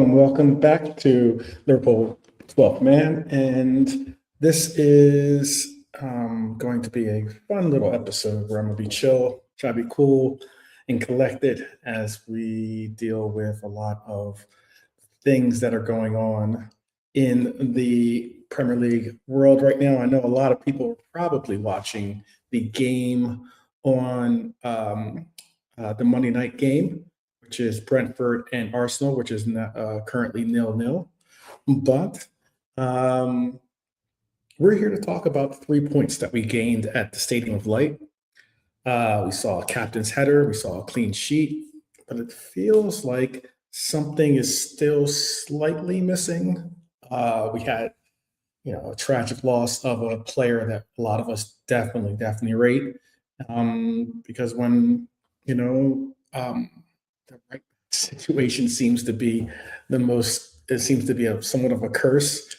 Welcome back to Liverpool 12th Man, and this is going to be a fun little episode where I'm gonna be chill, try to be cool and collected as we deal with a lot of things that are going on in the Premier League world right now. I know a lot of people are probably watching the game on the Monday night game, which is Brentford and Arsenal, which is currently 0-0. But we're here to talk about the 3 points that we gained at the Stadium of Light. We saw a captain's header, we saw a clean sheet, but it feels like something is still slightly missing. We had, a tragic loss of a player that a lot of us definitely rate, because when the right situation seems to be it seems to be somewhat of a curse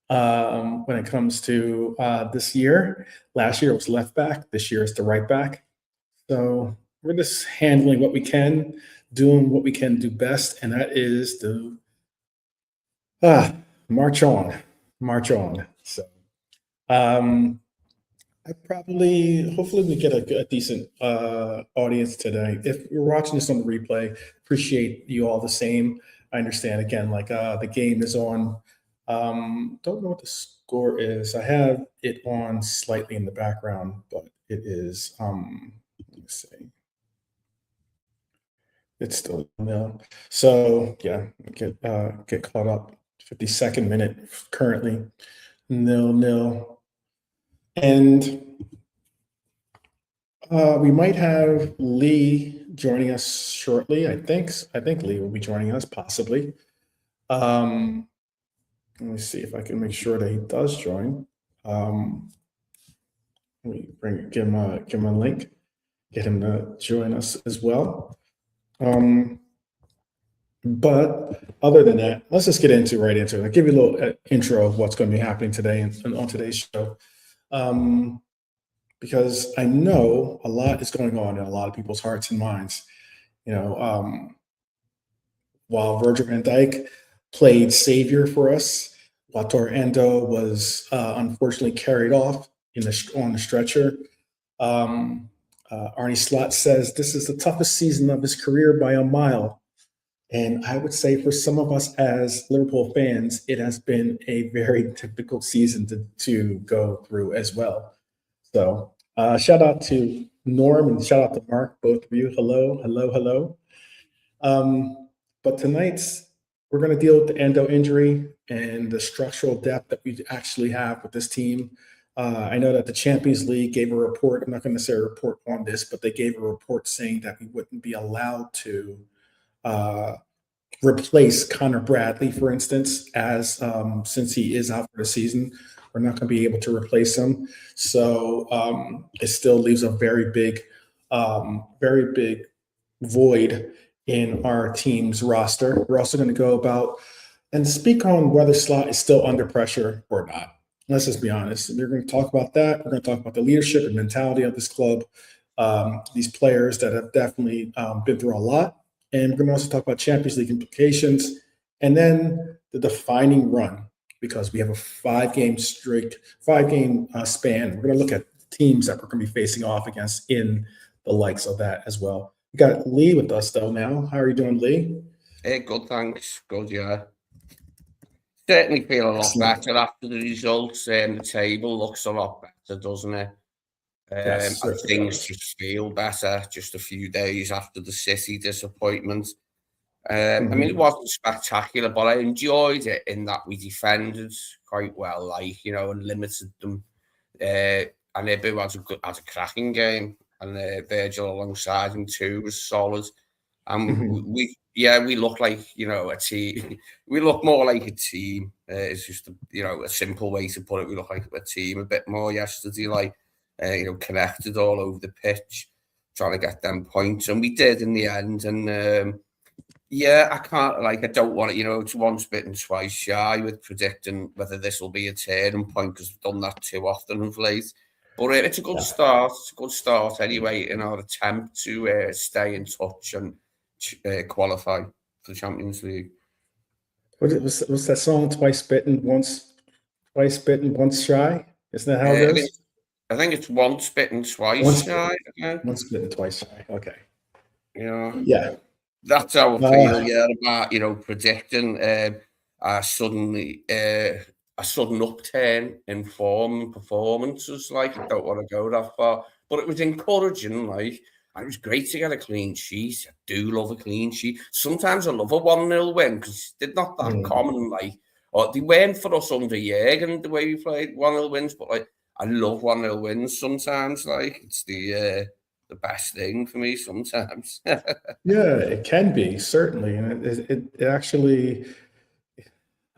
when it comes to this year. Last year it was left back, this year it's the right back. So we're just handling what we can, doing what we can do best, and that is to march on. So hopefully we get a decent audience today. If you're watching this on the replay, appreciate you all the same. I understand, again, the game is on. Don't know what the score is. I have it on slightly in the background, but it is, let's see. It's still 0. So yeah, get caught up. 52nd minute currently, 0-0. And we might have Lee joining us shortly. I think Lee will be joining us, possibly. Let me see if I can make sure that he does join. Let me give him a link, get him to join us as well. But other than that, let's just get right into it. I'll give you a little intro of what's going to be happening today and on today's show. Because I know a lot is going on in a lot of people's hearts and minds. While Virgil van Dijk played savior for us, while Endo was unfortunately carried off on the stretcher, Arne Slot says this is the toughest season of his career by a mile. And I would say for some of us as Liverpool fans, it has been a very difficult season to go through as well. So shout out to Norm and shout out to Mark, both of you. Hello. But we're going to deal with the Endo injury and the structural depth that we actually have with this team. I know that the Champions League gave a report. I'm not going to say a report on this, but they gave a report saying that we wouldn't be allowed to replace Connor Bradley, for instance, since he is out for the season. We're not going to be able to replace him. So it still leaves a very big void in our team's roster. We're also going to go about and speak on whether Slot is still under pressure or not. Let's just be honest. We're going to talk about that. We're going to talk about the leadership and mentality of this club, these players that have definitely been through a lot. And we're going to also talk about Champions League implications and then the defining run, because we have a 5-game span. We're going to look at teams that we're going to be facing off against in the likes of that as well. We got Lee with us, though, now. How are you doing, Lee? Hey, good, thanks. Good, yeah. Certainly feel a lot better after the results, and the table looks a lot better, doesn't it? Yes, and things just feel better just a few days after the City disappointment. I mean, it wasn't spectacular, but I enjoyed it in that we defended quite well, like, you know, and limited them. And Ibu had a cracking game, and Virgil alongside him too was solid. And we look like, you know, a team. We look more like a team. It's just a simple way to put it. We look like a team a bit more yesterday, like connected all over the pitch, trying to get them points, and we did in the end. And I don't want it. It's once bitten, twice shy with predicting whether this will be a turning point, because we've done that too often of late. But it's a good start. It's a good start anyway in our attempt to stay in touch and qualify for the Champions League. What's that song? Twice bitten, once shy. Isn't that how it goes? I think it's once bitten, twice shy. Once bitten, twice shy. Okay. Yeah. That's how I feel. About predicting a sudden upturn in form and performances. Like, I don't want to go that far, but it was encouraging. Like, and it was great to get a clean sheet. I do love a clean sheet. Sometimes I love a 1-0 win, because they're not that common. Like, or they weren't for us under Jürgen, the way we played 1-0 wins. But like, I love 1-0 wins sometimes. Like, it's the best thing for me sometimes. Yeah, it can be, certainly, and it actually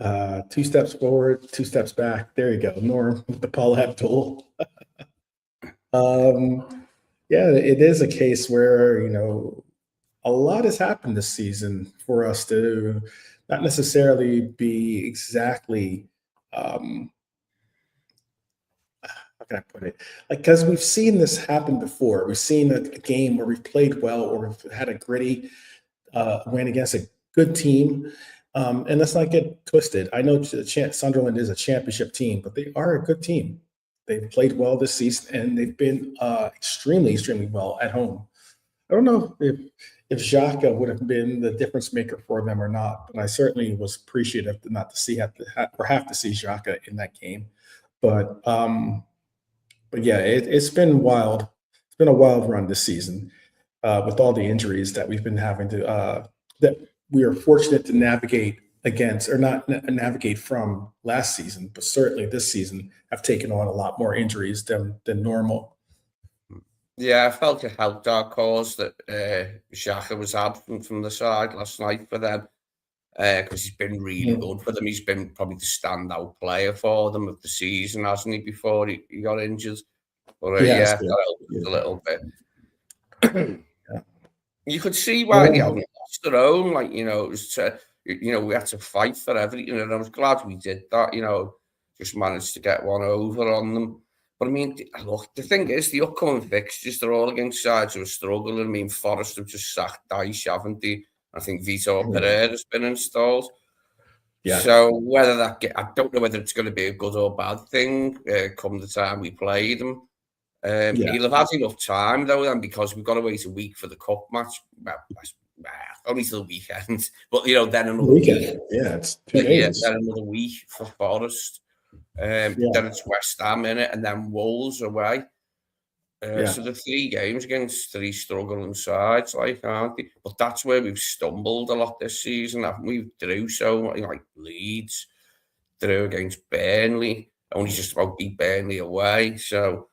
2 steps forward, 2 steps back. There you go, Norm with the Paul Abdul. Yeah, it is a case where a lot has happened this season for us to not necessarily be exactly. How can I put it? Like, because we've seen this happen before. We've seen a game where we've played well, or we've had a gritty win against a good team. And let's not get twisted. I know Sunderland is a championship team, but they are a good team. They've played well this season, and they've been extremely, extremely well at home. I don't know if Xhaka would have been the difference maker for them or not, but I certainly was appreciative not to see have to see Xhaka in that game. But yeah, it's been wild. It's been a wild run this season with all the injuries that we've been having to that we are fortunate to navigate against, or not navigate from last season, but certainly this season have taken on a lot more injuries than normal. Yeah, I felt it helped our cause that Xhaka was absent from the side last night for them, because he's been really good for them. He's been probably the standout player for them of the season, hasn't he, before he got injured? But that helped a little bit. You could see why they haven't lost their own. Like, it was we had to fight for everything, and I was glad we did that. Just managed to get one over on them. But I mean, look, the thing is, the upcoming fixtures, they're all against sides who are struggling. I mean, Forest have just sacked Dijk, haven't they? I think Vitor Pereira's been installed. Yeah. So whether I don't know whether it's going to be a good or bad thing come the time we play them. He'll have had enough time though, then, because we've got to wait a week for the cup match. Well, only till the weekend, but then another week. Yeah, it's 2 days. Then another week for Forest. Then it's West Ham in it, and then Wolves away. So the 3 games against 3 struggling sides, aren't they? But that's where we've stumbled a lot this season. We drew like Leeds, drew against Burnley, only just about beat Burnley away. So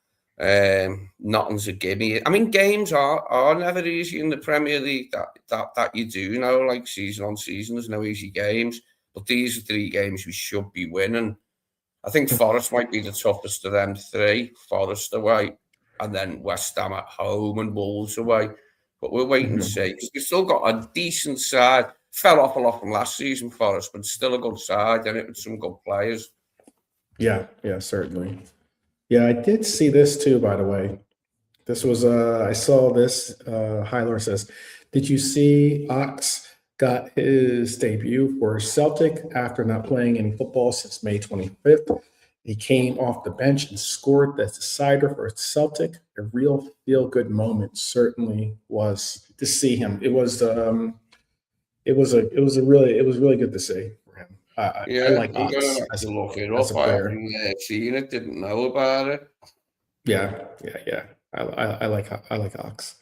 nothing's a gimme. I mean, games are never easy in the Premier League. That you do know, like season on season, there's no easy games. But these are 3 games we should be winning. I think Forest might be the toughest of them 3. Forest away, and then West Ham at home, and Wolves away. But we'll wait and see. We've still got a decent side. Fell off a lot from last season, Forest, but still a good side, and it with some good players. Yeah, certainly. Yeah, I did see this too, by the way. This was I saw this. Hyler says, "Did you see Ox got his debut for Celtic after not playing any football since May 25th? He came off the bench and scored the decider for Celtic. A real feel-good moment, certainly was to see him. It was really good to see for him. I like Ox as a player. I haven't seen it, didn't know about it. Yeah. I like Ox.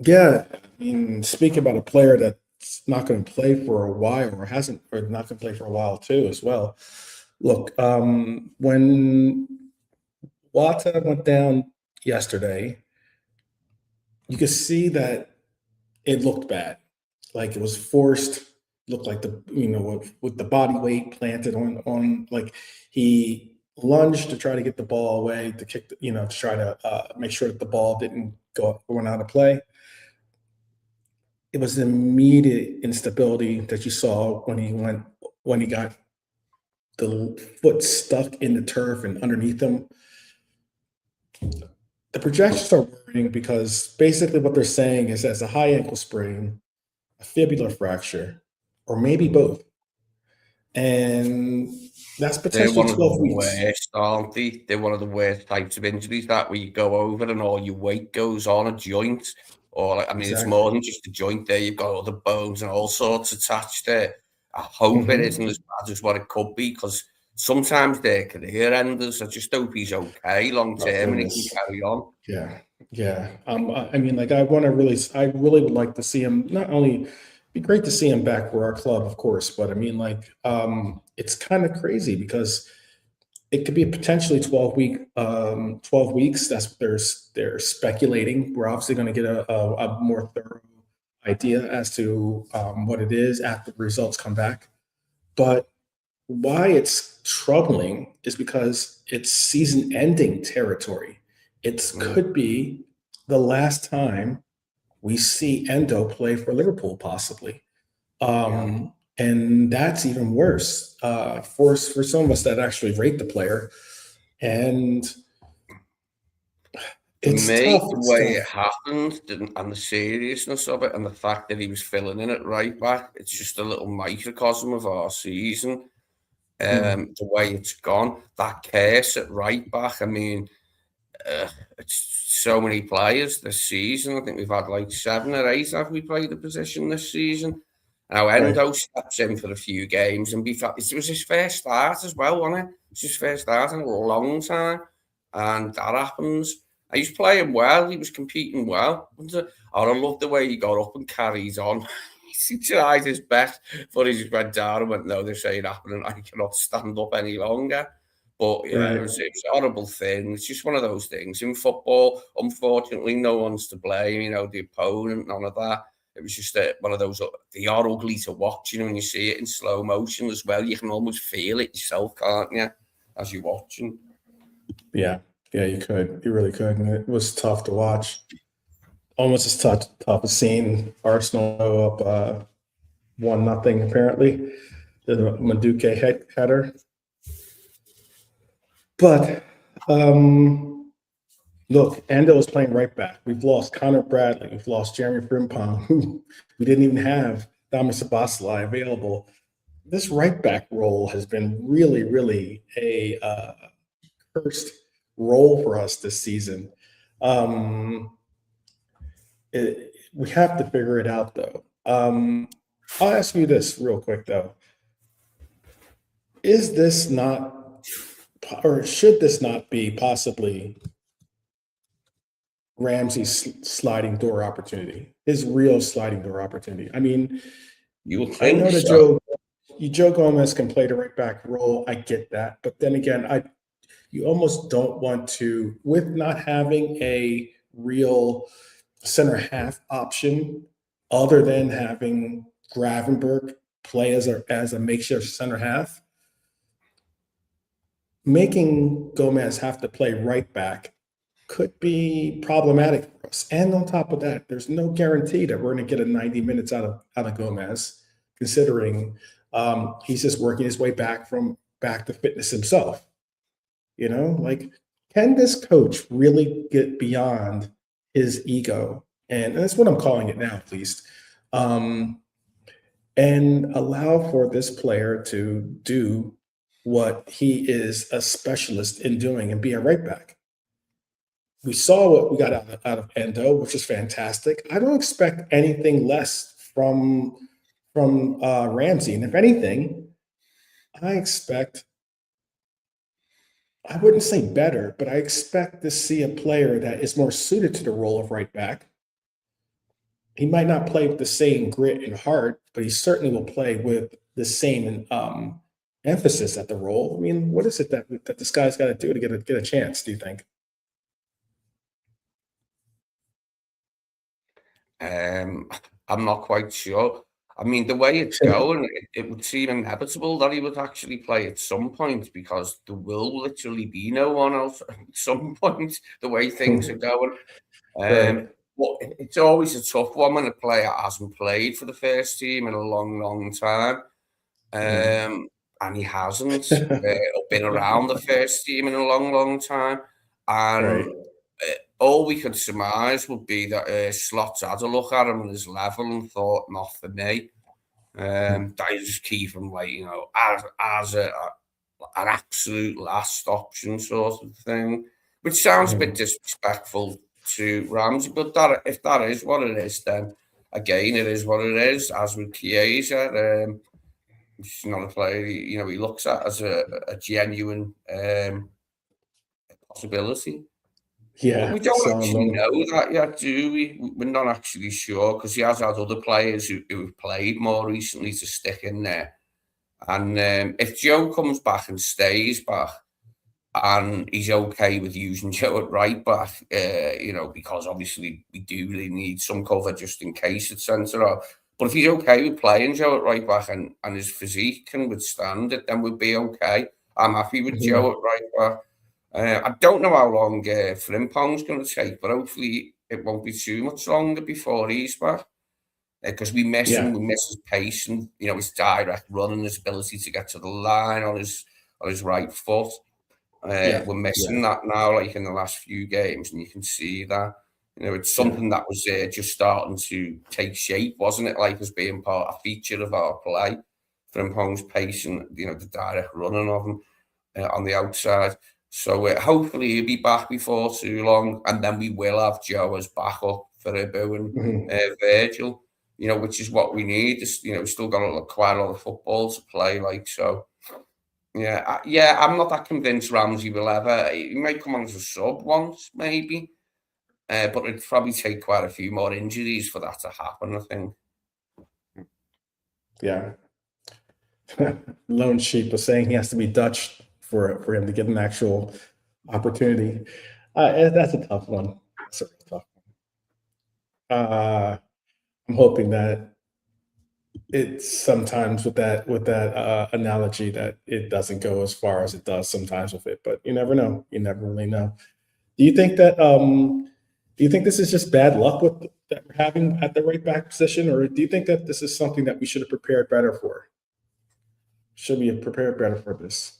Yeah, I mean, speaking about a player that not going to play for a while, or not going to play for a while too, as well. Look, when Wata went down yesterday, you could see that it looked bad, like it was forced. Looked like with the body weight planted on like he lunged to try to get the ball away to kick, to try to make sure that the ball didn't going out of play. It was the immediate instability that you saw when he got the foot stuck in the turf and underneath him. The projections are worrying because basically what they're saying is as a high ankle sprain, a fibular fracture, or maybe both. And that's They're potentially one of the 12 weeks. worst, aren't they? They're one of the worst types of injuries that where you go over and all your weight goes on a joint. Or, like, I mean, it's more Exactly. than just a joint there. You've got other bones and all sorts attached there. I hope it isn't Mhm. as bad as what it could be because sometimes they're career enders. I just hope he's okay long Oh, term and he can goodness. carry on. Yeah. Yeah. I mean, like, I really would like to see him not only be great to see him back for our club, of course, but I mean, like, it's kind of crazy because it could be potentially 12 weeks. That's what they're speculating. We're obviously going to get a more thorough idea as to what it is after the results come back. But why it's troubling is because it's season-ending territory. It Mm, could be the last time we see Endo play for Liverpool, possibly. yeah. And that's even worse for some of us that actually rate the player. And For it's me, tough. the It's way tough. it happened and the seriousness of it and the fact that he was filling in at right back, it's just a little microcosm of our season. Hmm. The way it's gone, that curse at right back. I mean, it's so many players this season. I think we've had like 7 or 8 have we played the position this season. Now Right. Endo steps in for a few games and it was his first start as well, wasn't it? It was his first start in a long time, and that happens. He was playing well. He was competing well. I love the way he got up and carried on. He tried his best, but he just went down and went, "No, this ain't happening. I cannot stand up any longer." But yeah, Right. it was a horrible thing. It's just one of those things. In football, unfortunately, no one's to blame, the opponent, none of that. It was just one of those, they are ugly to watch, when you see it in slow motion as well. You can almost feel it yourself, can't you, as you're watching? Yeah. Yeah, you could. You really could. And it was tough to watch. Almost as tough as seeing Arsenal go up 1-0, apparently. The Maduke header. But look, Endo is playing right back. We've lost Connor Bradley. We've lost Jeremy Frimpong. We didn't even have Thomas Abasalai available. This right back role has been really, really a cursed role for us this season. Um, we have to figure it out, though. I'll ask you this real quick, though. Is this not, or should this not be possibly Ramsey's sliding door opportunity, his real sliding door opportunity? I mean, You would I think know that so. Joe Gomez can play the right back role. I get that, but then again, you almost don't want to, with not having a real center half option, other than having Gravenberg play as a makeshift center half, making Gomez have to play right back could be problematic for us. And on top of that, there's no guarantee that we're going to get a 90 minutes out of Gomez, considering he's just working his way back to fitness himself. Like, can this coach really get beyond his ego? And that's what I'm calling it now, at least. Um, and allow for this player to do what he is a specialist in doing and be a right back. We saw what we got out of Endo, which is fantastic. I don't expect anything less from Ramsey, and if anything, I expect I wouldn't say better, but I expect to see a player that is more suited to the role of right back, he might not play with the same grit and heart, but he certainly will play with the same emphasis at the role. I mean, what is it that this guy's got to do to get a chance? Do you think? I'm not quite sure. I mean, the way it's going, it would seem inevitable that he would actually play at some point because there will literally be no one else at some point, the way things are going. Right. But it's always a tough one when a player hasn't played for the first team in a long, long time. Mhm. And he hasn't been around the first team in a long, long time. And Right. all we could surmise would be that Slot's had a look at him and his level and thought, not for me. That is just key from like, as an absolute last option sort of thing, which sounds a bit Mhm. disrespectful to Ramsey, but that if that is what it is, then again, it is what it is. As with Chiesa, he's not a player, he looks at as a genuine possibility. But Yeah. we don't So actually low. know that yet, do we? We're not actually sure because he has had other players who've played more recently to stick in there. And if Joe comes back and stays back, and he's okay with using Joe at right back, because obviously we do really need some cover just in case it's centre off. But if he's okay with playing Joe at right back and his physique can withstand it, then we'll be okay. I'm happy with Joe Mhm. at right back. I don't know how long Frimpong's going to take, but hopefully it won't be too much longer before he's back. Because we miss him, Yeah. we miss his pace and his direct running, his ability to get to the line on his right foot. Yeah. We're Yeah. missing that now, like in the last few games, and you can see that. It's Yeah. something that was just starting to take shape, wasn't it? Like as being a feature of our play from Hong's pace and the direct running of him on the outside. So hopefully he'll be back before too long, and then we will have Joe as backup for Ibu and Mhm. Virgil. Which is what we need. We've still got quite a lot of football to play, like so. Yeah, I'm not that convinced Ramsey will ever. He might come on as a sub once, maybe, but it'd probably take quite a few more injuries for that to happen, I think. Yeah. Lone Sheep was saying he has to be Dutch for him to get an actual opportunity. That's a tough one. That's a real tough one. I'm hoping that it's sometimes with that analogy that it doesn't go as far as it does sometimes with it, but you never know. You never really know. Do you think that do you think this is just bad luck with that we're having at the right back position, or do you think that this is something that we should have prepared better for? Should we have prepared better for this?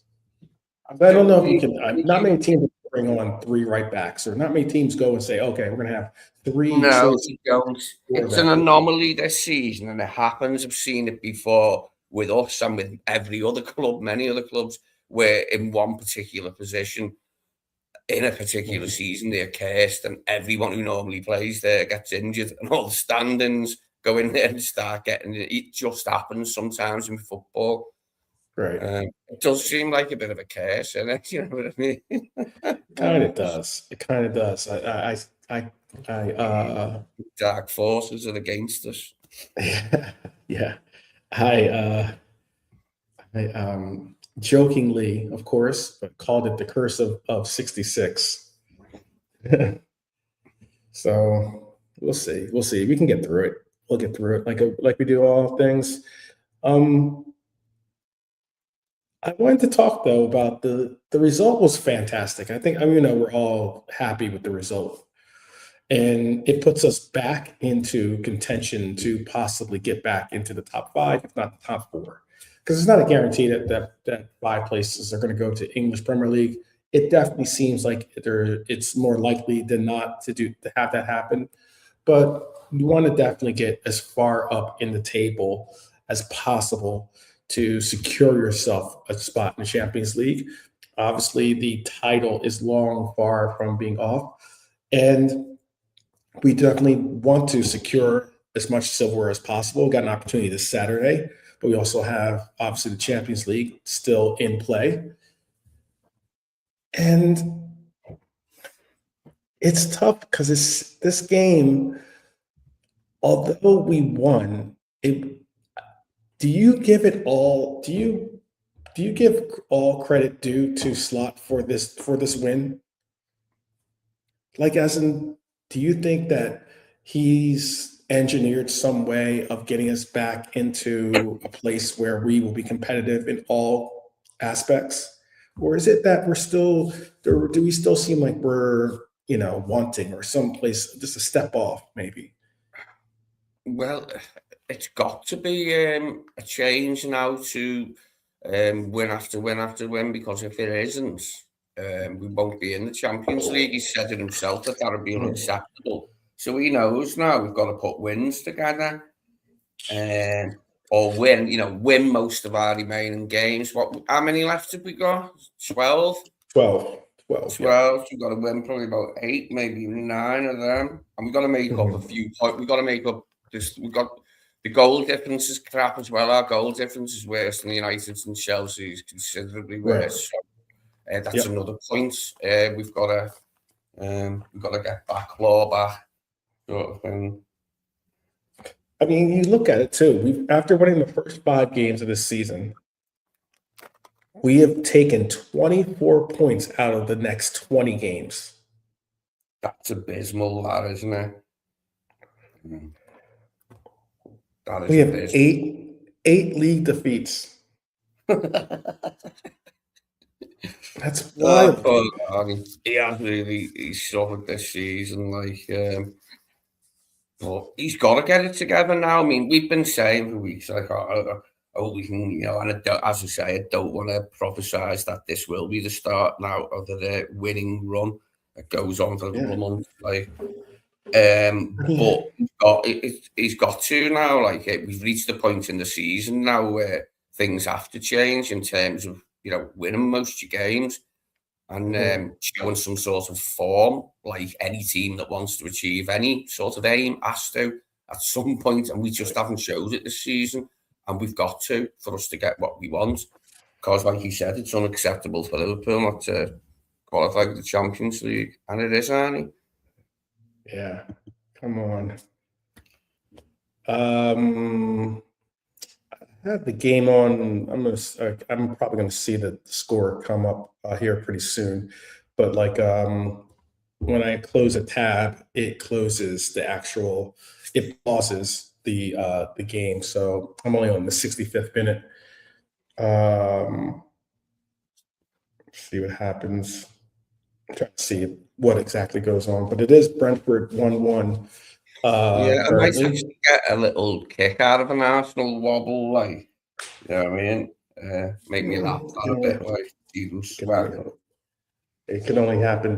I don't Don't know if you really. can. Not many teams bring on three right backs, or not many teams go and say, "Okay, we're going to have three No, true you don't. forward It's an back." anomaly this season, and it happens. I've seen it before with us and with every other club, many other clubs, where in one particular position in a particular season they're cursed, and everyone who normally plays there gets injured, and all the standings go in there and start getting it. It just happens sometimes in football. Right. It does seem like a bit of a curse, isn't it? You know what I Kind of mean? does. It kind of does. Dark forces are against us. Yeah. I, jokingly, of course, but called it the curse of 66. So we'll see. We'll see. We can get through it. We'll get through it like we do all things. Um, I wanted to talk though about the result was fantastic. We're all happy with the result. And it puts us back into contention to possibly get back into the top five, if not the top four. Because it's not a guarantee that five places are going to go to English Premier League. It definitely seems like it's more likely than not to have that happen. But you want to definitely get as far up in the table as possible to secure yourself a spot in the Champions League. Obviously, the title is long far from being off. And we definitely want to secure as much silverware as possible. Got an opportunity this Saturday, but we also have obviously the Champions League still in play. And it's tough because this game, although we won, do you give it all? Do you give all credit due to Slot for this win? Like, as in, do you think that he's engineered some way of getting us back into a place where we will be competitive in all aspects? Or is it that do we still seem like we're, wanting or someplace just a step off, maybe? Well, it's got to be a change now to win after win after win, because if it isn't, we won't be in the Champions League. He said it himself that would be Mm. unacceptable. So he knows now we've got to put wins together, or win most of our remaining games. How many left have we got? 12? 12. 12, yeah. 12. We've got to win probably about 8, maybe 9 of them, and we've got to make up a Mhm. few points. We've got to make up this. We've got the goal difference is crap as well. Our goal difference is worse than United's and Chelsea's, considerably Right. worse. So, that's Yep. another point. We've got to get back, claw back, sort of thing. I mean, you look at it too. After winning the first 5 games of this season, we have taken 24 points out of the next 20 games. That's abysmal, that, isn't it? That is We have abysmal. eight league defeats. That's Oh, wild. poor Arnie. He suffered this season, but he's got to get it together now. I mean, we've been saying for weeks, like, we can, and as I say, I don't want to prophesize that this will be the start now of the winning run that goes on for a couple of months. But he's got to now. We've reached the point in the season now where things have to change in terms of winning most of your games and showing some sort of form. Like any team that wants to achieve any sort of aim has to at some point, and we just haven't showed it this season. And we've got to, for us to get what we want, because, like you said, it's unacceptable for Liverpool not to qualify for the Champions League, and it is, Arnie. Yeah, come on. I have the game on. I'm probably gonna see the score come up here pretty soon. But when I close a tab, it closes it pauses the game. So I'm only on the 65th minute. See what happens. I'm trying to see what exactly goes on, but it is Brentford 1-1 Yeah, I might currently. actually get a little kick out of an Arsenal wobble, you know what I mean? Make me laugh a bit, even sweat. It can only happen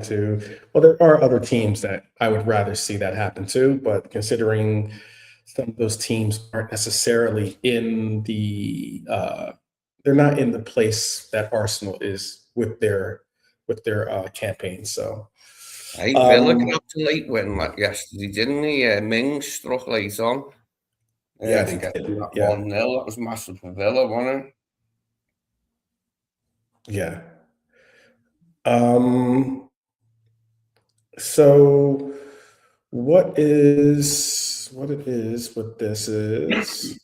well, there are other teams that I would rather see that happen to, but considering some of those teams aren't necessarily they're not in the place that Arsenal is with their campaign. So, Hey, Villa got up to late win yesterday, didn't he? Mings struck late on yeah, to they get did. that Yeah, 1-0. That was massive for Villa, wasn't it? yeah. So what it is with this is,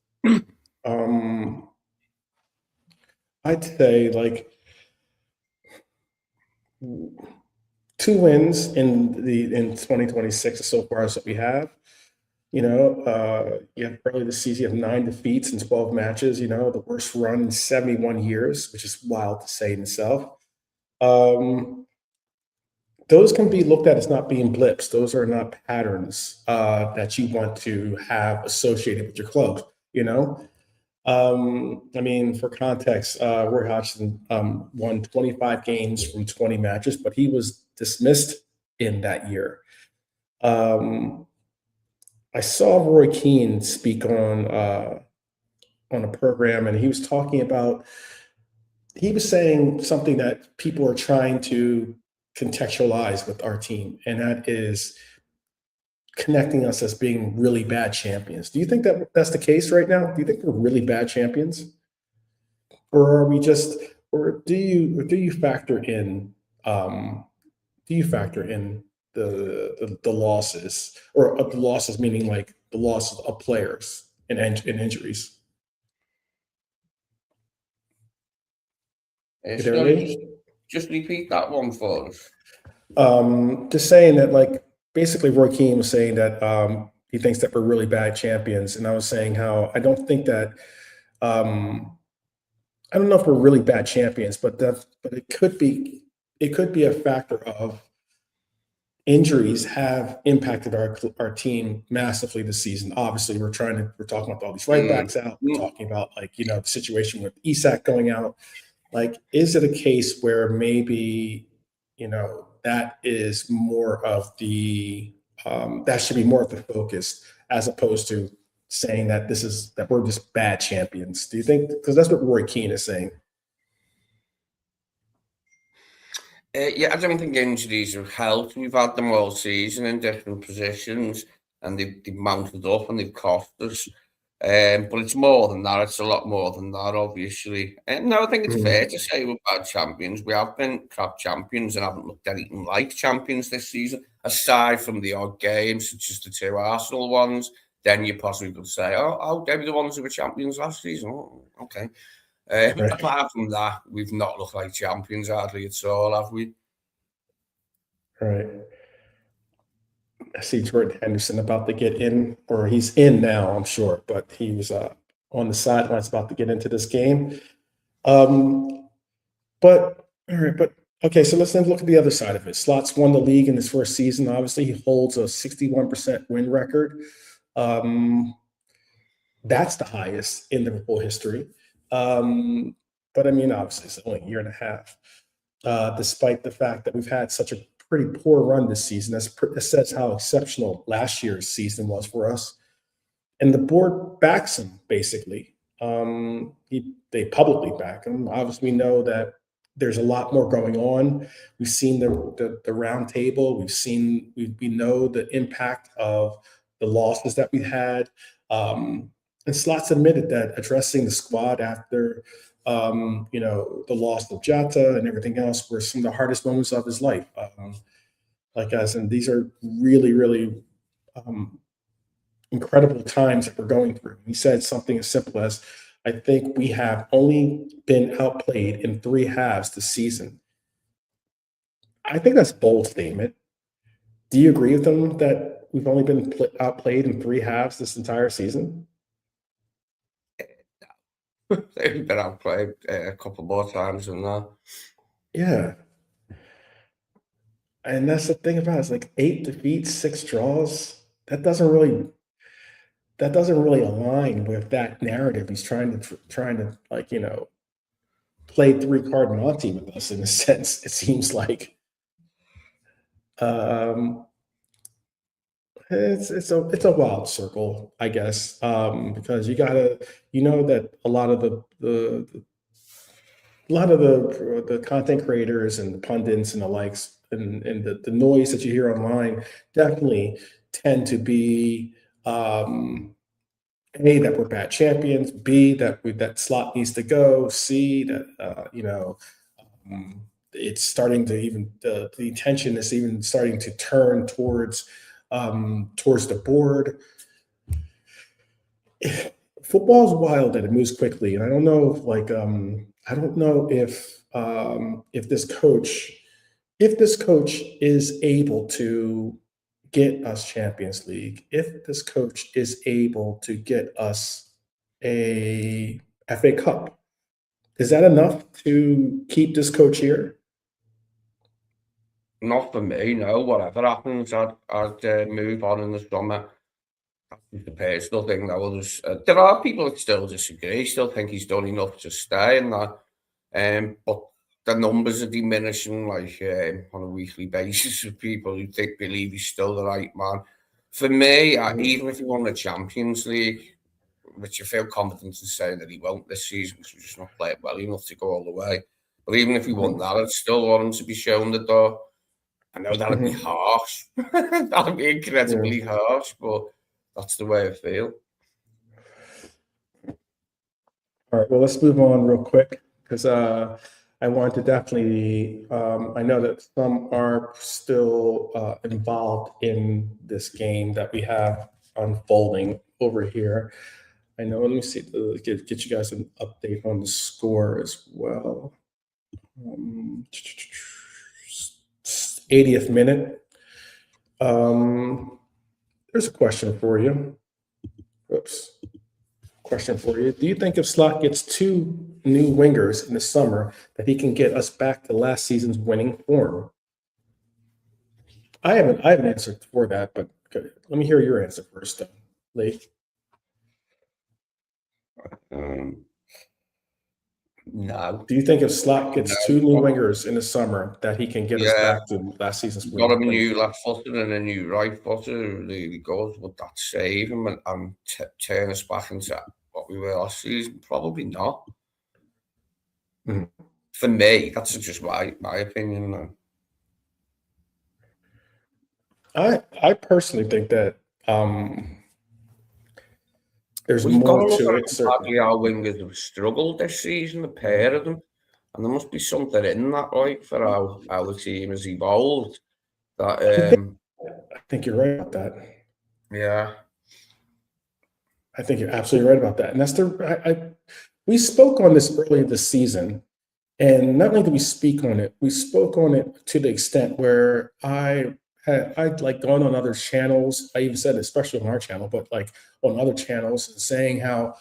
I'd say 2 wins in 2026 so far as what we have. You have early this season, you have 9 defeats in 12 matches, the worst run in 71 years, which is wild to say in itself. Those can be looked at as not being blips. Those are not patterns that you want to have associated with your club, you know? I mean, for context, Roy Hodgson won 25 games from 20 matches, but he was dismissed in that year. I saw Roy Keane speak on a program, and he was talking about he was saying something that people are trying to contextualize with our team, and that is connecting us as being really bad champions. Do you think that that's the case right now? Do you think we're really bad champions, or are we just, or do you factor in um, do you factor in the losses, or the losses meaning like the losses of players and injuries. Just repeat that one for us. Just saying that, like, basically Roy Keane was saying that he thinks that we're really bad champions, and I was saying how I don't think that. I don't know if we're really bad champions, but it could be a factor of injuries have impacted our team massively this season. Obviously, we're talking about all these right backs out. We're talking about, like, the situation with Isak going out. Like, is it a case where maybe, that is more of the that should be more of the focus, as opposed to saying that we're just bad champions? Do you think? Because that's what Roy Keane is saying. Yeah, I don't think injuries have helped. We've had them all season in different positions, and they've mounted up and they've cost us. But it's more than that. It's a lot more than that, obviously. No, I think it's fair to say we're bad champions. We have been crap champions and haven't looked anything like champions this season, aside from the odd games, such as the 2 Arsenal ones. Then you possibly could say, oh, they were the ones who were champions last season. Oh, okay. Right. Apart from that, we've not looked like champions hardly at all, have we? Right. I see Jordan Henderson about to get in, or he's in now, I'm sure, but he was on the sidelines about to get into this game. But all right, but okay, so let's then look at the other side of it. Slots won the league in his first season. Obviously, he holds a 61% win record. That's the highest in Liverpool history. But I mean, obviously, it's only a year and a half. Despite the fact that we've had such a pretty poor run this season, that says how exceptional last year's season was for us. And the board backs him, basically. They publicly back him. Obviously, we know that there's a lot more going on. We've seen the round table. We know the impact of the losses that we had. And Slots admitted that addressing the squad after the loss of Jota and everything else were some of the hardest moments of his life. And these are really, really incredible times that we're going through. He said something as simple as, I think we have only been outplayed in 3 halves this season. I think that's a bold statement. Do you agree with him that we've only been outplayed in 3 halves this entire season? They've been outplayed a couple more times than that. Yeah. And that's the thing about it. It's like 8 defeats, 6 draws. That doesn't really align with that narrative. He's trying to play 3-card Monty with us, in a sense. It seems like it's a wild circle, I guess, because that a lot of the content creators and the pundits and the likes and the noise that you hear online definitely tend to be A, that we're bad champions, B, that Slot needs to go, C, that it's starting to even the attention is even starting to turn towards the board. Football's wild and it moves quickly, and I don't know if this coach is able to get us Champions League, if this coach is able to get us a FA Cup. Is that enough to keep this coach here? Not for me, no. Whatever happens, I'd move on in the summer. That's the personal thing. Though there are people that still disagree, still think he's done enough to stay, and that. But the numbers are diminishing, like on a weekly basis, of people who believe he's still the right man. For me, even if he won the Champions League, which I feel confident in saying that he won't this season because we're just not playing well enough to go all the way. But even if he won that, I'd still want him to be shown the door. I know that'd be harsh. That'd be incredibly harsh, but that's the way I feel. All right, well, let's move on real quick because I want to definitely, I know that some are still involved in this game that we have unfolding over here. I know. Let me see. Get you guys an update on the score as well. 80th minute. There's a question for you. Oops. Question for you. Do you think if Slot gets two new wingers in the summer, that he can get us back to last season's winning form? I have an answer for that, but let me hear your answer first, Lee. No. Do you think if Slot gets No. two new wingers in the summer, that he can get us Yeah, back to last season's got him a winning? new left footer and a new right footer, really good. Would that save him and turn us back into what we were last season? Probably not. Mhm. For me, that's just my opinion. Man. I personally think that there's Well, you've got more to look to at it, exactly certainly. how wingers have struggled this season, a pair of them. And there must be something in that, right, for how the team has evolved. That I think you're right about that. yeah. I think you're absolutely right about that. And we spoke on this earlier this season. And not only did we speak on it, we spoke on it to the extent where I'd like gone on other channels. I even said, especially on our channel, but like on other channels, saying how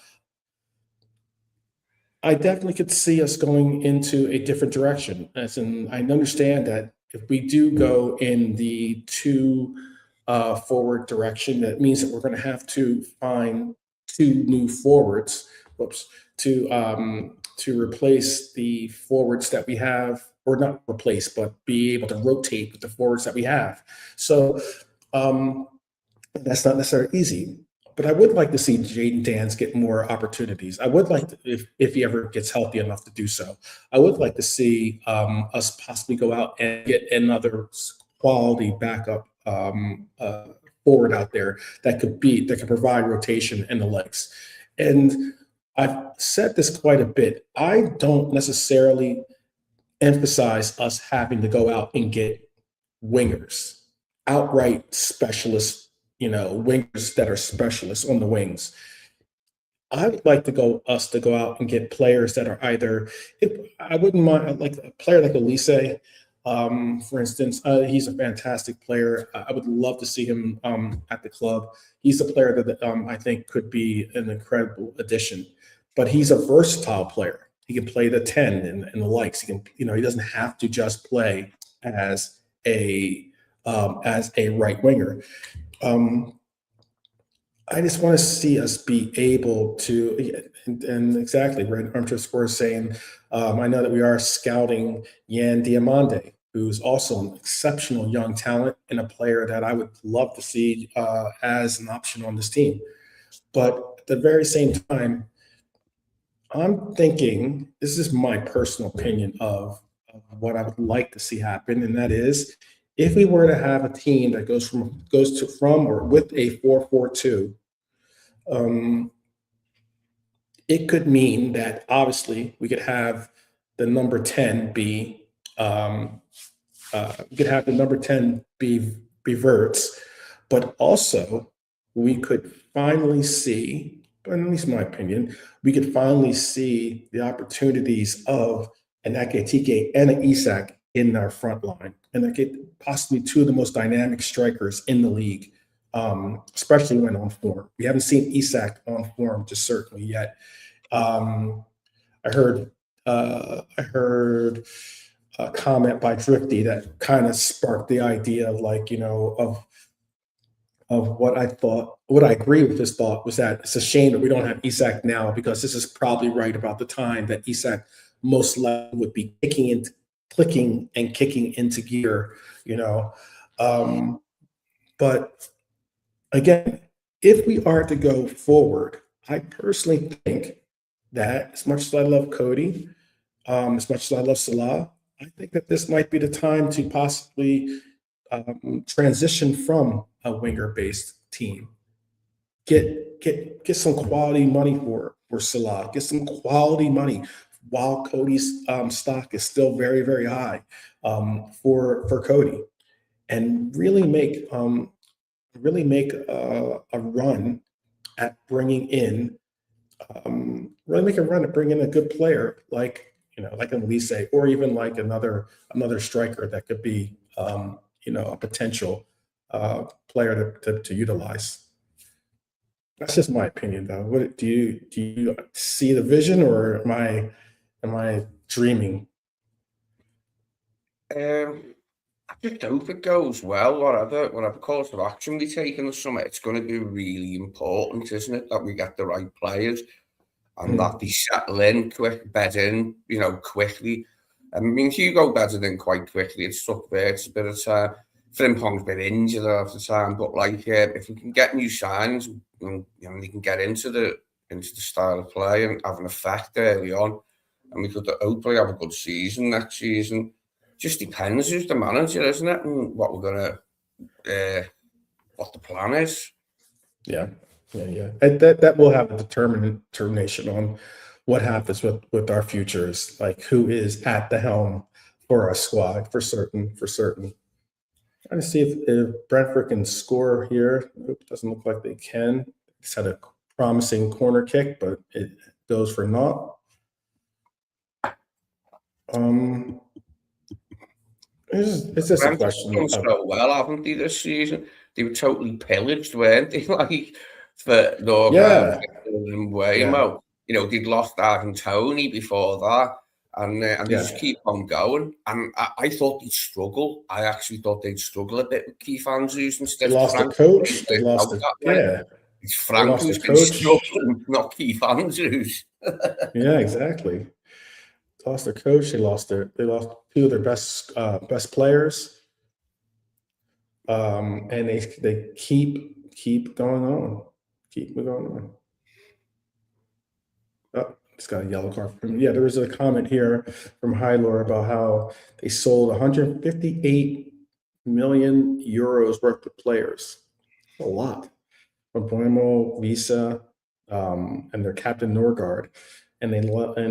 I definitely could see us going into a different direction. As in, I understand that if we do go in the two forward direction, that means that we're going to have to find two new forwards. Whoops, to replace the forwards that we have, or not replace, but be able to rotate with the forwards that we have. So that's not necessarily easy. But I would like to see Jaden Dance get more opportunities. I would like to, if he ever gets healthy enough to do so. I would like to see us possibly go out and get another quality backup forward out there that could provide rotation in the legs. And I've said this quite a bit. I don't necessarily emphasize us having to go out and get wingers, outright specialists, wingers that are specialists on the wings. I would like us to go out and get players that are either, if I wouldn't mind, like a player like Elise, for instance. He's a fantastic player. I would love to see him at the club. He's a player that I think could be an incredible addition, but he's a versatile player. He can play the 10 and the likes. He can, he doesn't have to just play as a right winger. I just want to see us be able to, and exactly, Red Armchair Score is saying, I know that we are scouting Yan Diamande, who's also an exceptional young talent and a player that I would love to see as an option on this team. But at the very same time, I'm thinking, this is my personal opinion of what I would like to see happen, and that is if we were to have a team that goes to from or with a 4-4-2, it could mean that obviously we could have the number 10 be we could have the number 10 be Verts, but also we could finally see, but at least in my opinion, we could finally see the opportunities of an Ekitike and an Isak in our front line, and that could possibly two of the most dynamic strikers in the league, especially when on form. We haven't seen Isak on form just certainly yet. I heard a comment by Drifty that kind of sparked the idea of like, of what I thought, what I agree with his thought was that it's a shame that we don't have Isak now, because this is probably right about the time that Isak most likely would be clicking and kicking into gear, you know. But again, if we are to go forward, I personally think that as much as I love Cody, as much as I love Salah, I think that this might be the time to possibly transition from a winger-based team. Get some quality money for Salah. Get some quality money while Cody's stock is still very very high for Cody, and really make really make a run at bringing in, a good player like, like an Elise, or even like another striker that could be, a potential player to utilize. That's just my opinion, though. What do you see the vision, or am I dreaming? Um, I just hope it goes well, whatever course of action we take in the summer. It's going to be really important, isn't it, that we get the right players and that Mm, they settle in bed in, quickly. I mean, Hugo bedded in quite quickly. It's took It's a bit of time. Frimpong's been injured half the time, but like if we can get new signs and they can get into the style of play and have an effect early on, and we could hopefully have a good season next season. Just depends who's the manager, isn't it, and what the plan is. yeah, yeah. And that will have a determination on what happens with our futures, like who is at the helm for our squad, for certain, for certain. Trying to see if Brentford can score here. Nope, doesn't look like they can. It's had a promising corner kick, but it goes for naught. Um, it's just a Brentford have question done of, so well, haven't they, this season? They were totally pillaged, weren't they? Like for Norgard yeah, and yeah, Waymo. They'd lost Dark Tony before that, and they just yeah. keep on going. And I thought they'd struggle. I actually thought they'd struggle a bit with Keith Andrews They instead of lost their Frank. coach. It They worked lost out their that way. yeah. It's They Frank lost who's their been coach. struggling, not Keith Andrews. Yeah, exactly. Lost their coach. They lost two of their best players. And they keep going on, keep going on. Oh, it's got a yellow card from. Yeah, there was a comment here from Hylor about how they sold 158 million euros worth of players. A lot. From Buemo, Visa, and their captain Norgard, and they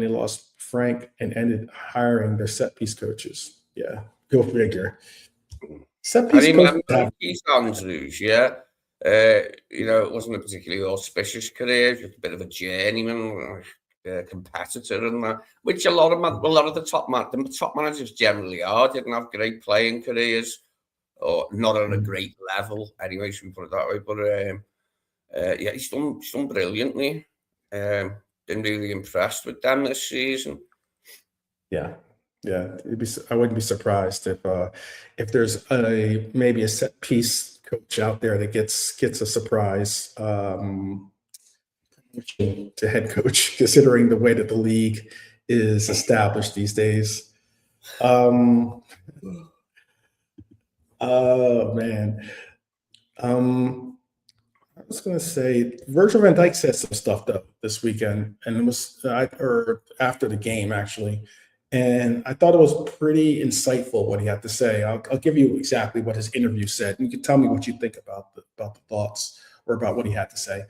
lost Frank and ended hiring their set piece coaches. Yeah, go figure. Set I piece remember coaches have. Keith Andrews, yeah. It wasn't a particularly auspicious career, just a bit of a journeyman, competitor, and that, which a lot of the top managers generally are. Didn't have great playing careers, or not on a great level. Anyway, should we put it that way? But yeah, he's done brilliantly. Been really impressed with them this season. Yeah, yeah. I wouldn't be surprised if there's maybe a set piece coach out there that gets a surprise promotion to head coach, considering the way that the league is established these days. Um, oh man. Um, I was going to say Virgil van Dijk said some stuff though this weekend, and it was or after the game actually, and I thought it was pretty insightful what he had to say. I'll give you exactly what his interview said, and you can tell me what you think about the thoughts or about what he had to say.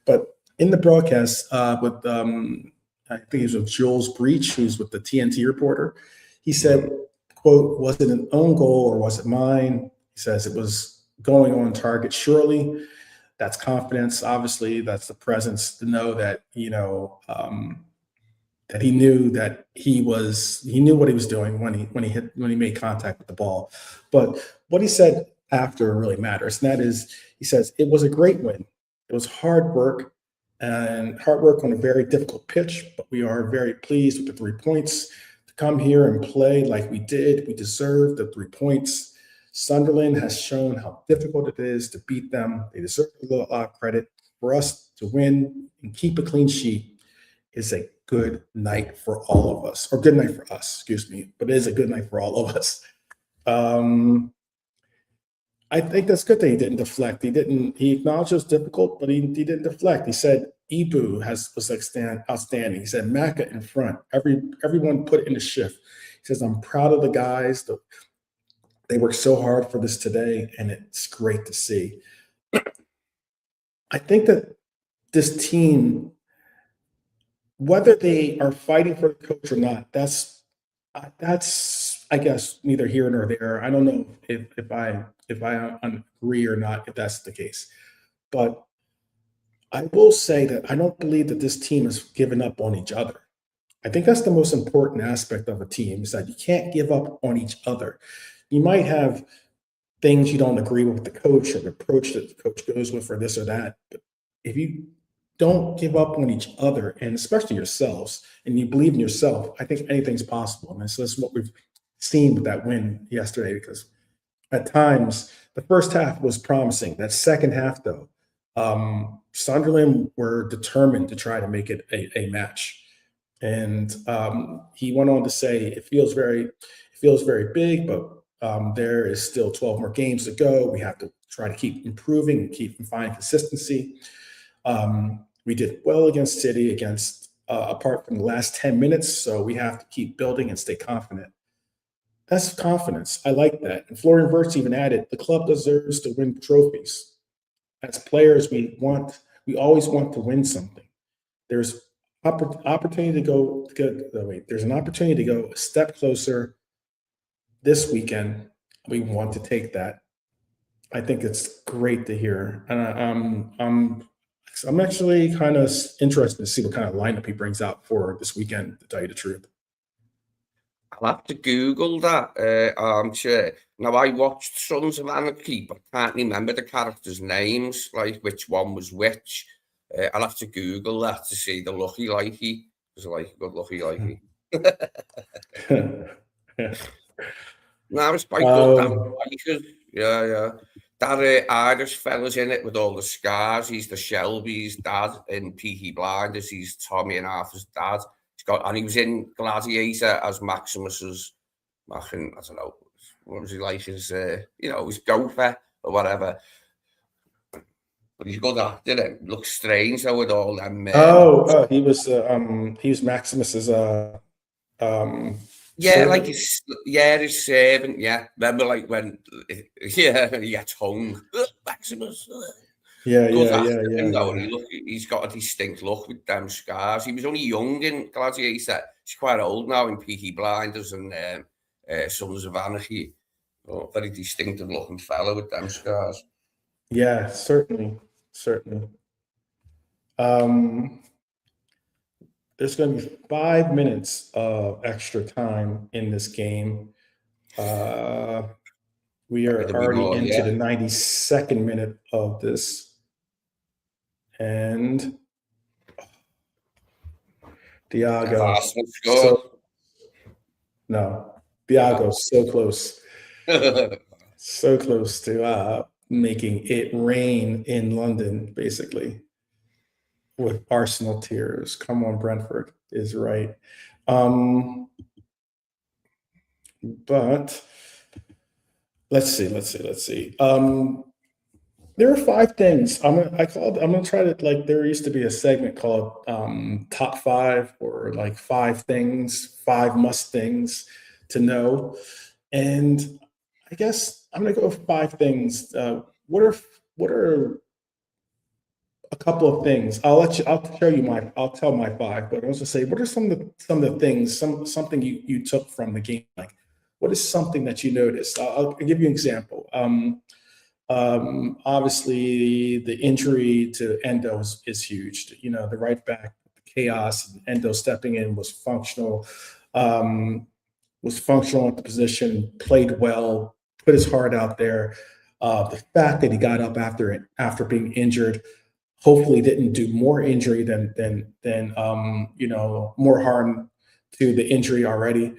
But in the broadcast with I think he was with Jules Breach, who's with the TNT reporter, he said, "quote Was it an own goal or was it mine?" He says it was going on target surely. That's confidence. Obviously, that's the presence to know that that he knew what he was doing when he made contact with the ball. But what he said after really matters, and that is, he says it was a great win. It was hard work on a very difficult pitch, but we are very pleased with the 3 points. To come here and play like we did, we deserve the 3 points. Sunderland has shown how difficult it is to beat them. They deserve a lot of credit. For us to win and keep a clean sheet is a good night for all of us, or good night for us, excuse me, but it is a good night for all of us. Um, I think that's good that he didn't deflect. He acknowledged it was difficult, but he didn't deflect. He said Ibu was like outstanding. He said Maka in front. Everyone put in a shift. He says, I'm proud of the guys. They worked so hard for this today, and it's great to see. I think that this team, whether they are fighting for the coach or not, that's I guess neither here nor there. I don't know if I agree or not if that's the case, but I will say that I don't believe that this team has given up on each other. I think that's the most important aspect of a team is that you can't give up on each other. You might have things you don't agree with the coach or the approach that the coach goes with or this or that. But if you don't give up on each other and especially yourselves and you believe in yourself, I think anything's possible. And so that's what we've seen with that win yesterday because at times the first half was promising. That second half, though, Sunderland were determined to try to make it a match. And he went on to say, it feels very big, but there is still 12 more games to go. We have to try to keep improving and keep finding consistency. We did well against City, apart from the last 10 minutes, so we have to keep building and stay confident. That's confidence. I like that. And Florian Wirtz even added, the club deserves to win trophies. As players, we always want to win something. There's opportunity to go. There's an opportunity to go a step closer this weekend. We want to take that. I think it's great to hear, and I'm actually kind of interested to see what kind of lineup he brings out for this weekend. To tell you the truth. I'll have to Google that, armchair. Now, I watched Sons of Anarchy, but can't remember the characters' names, like which one was which. I'll have to Google that to see the lucky likey. Was like a good lucky likey. No, it's quite good. Yeah, yeah. That Irish fella's in it with all the scars. He's the Shelby's dad in Peaky Blinders. He's Tommy and Arthur's dad. And he was in Gladiator as Maximus's, I don't know, what was he like? His, his gopher or whatever. But he's a good actor. It looks strange though with all them. He was Maximus's yeah, servant? like his servant. Yeah, remember like when he gets hung, Maximus. Yeah. Though, and he's got a distinct look with them scars. He was only young in Gladiator. He's quite old now in Peaky Blinders and Sons of Anarchy. Oh, very distinctive looking fellow with them scars. Yeah, certainly. There's going to be 5 minutes of extra time in this game. We are already into the 92nd minute of this. And Diago. Diago's so close. So close to making it rain in London, basically, with Arsenal tears. Come on, Brentford is right. But let's see. There are 5 things. I'm gonna try to, like, there used to be a segment called Top 5 or like 5 things, 5 must things to know. And I guess I'm gonna go with 5 things. What are a couple of things? I'll tell my 5, but I'll also say what are some of the things, something you took from the game? Like, what is something that you noticed? I'll give you an example. Obviously, the injury to Endo is huge. You know, the right back, chaos, and Endo stepping in was functional. At the position, played well, put his heart out there. The fact that he got up after being injured, hopefully didn't do more injury than more harm to the injury already.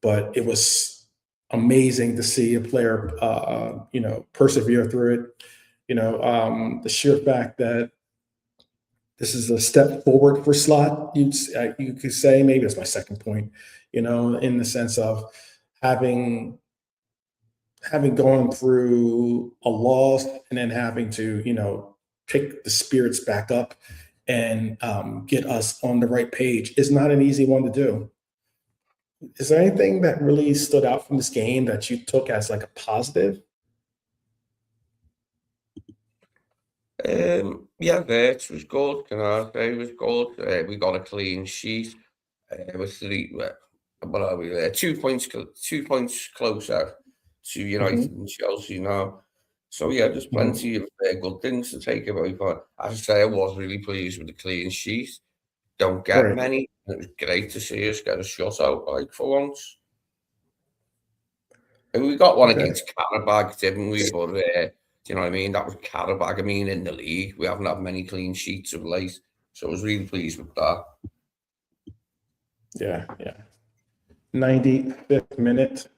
But it was amazing to see a player, persevere through it. The sheer fact that this is a step forward for Slot, you could say, maybe that's my second point, in the sense of having gone through a loss and then having to, pick the spirits back up and get us on the right page is not an easy one to do. Is there anything that really stood out from this game that you took as like a positive? Yeah, Verts was good. Canarte was good. We got a clean sheet with 3. what are we there? 2 points closer to United and Chelsea now. So yeah, there's plenty of good things to take away. But as I say, I was really pleased with the clean sheet. Don't get Right. many. It was great to see us get a shutout, like, for once. And we got one Okay. against Karabag, didn't we? But do you know what I mean? That was Karabag. I mean, in the league, we haven't had many clean sheets of late, so I was really pleased with that. Yeah. 95th minute.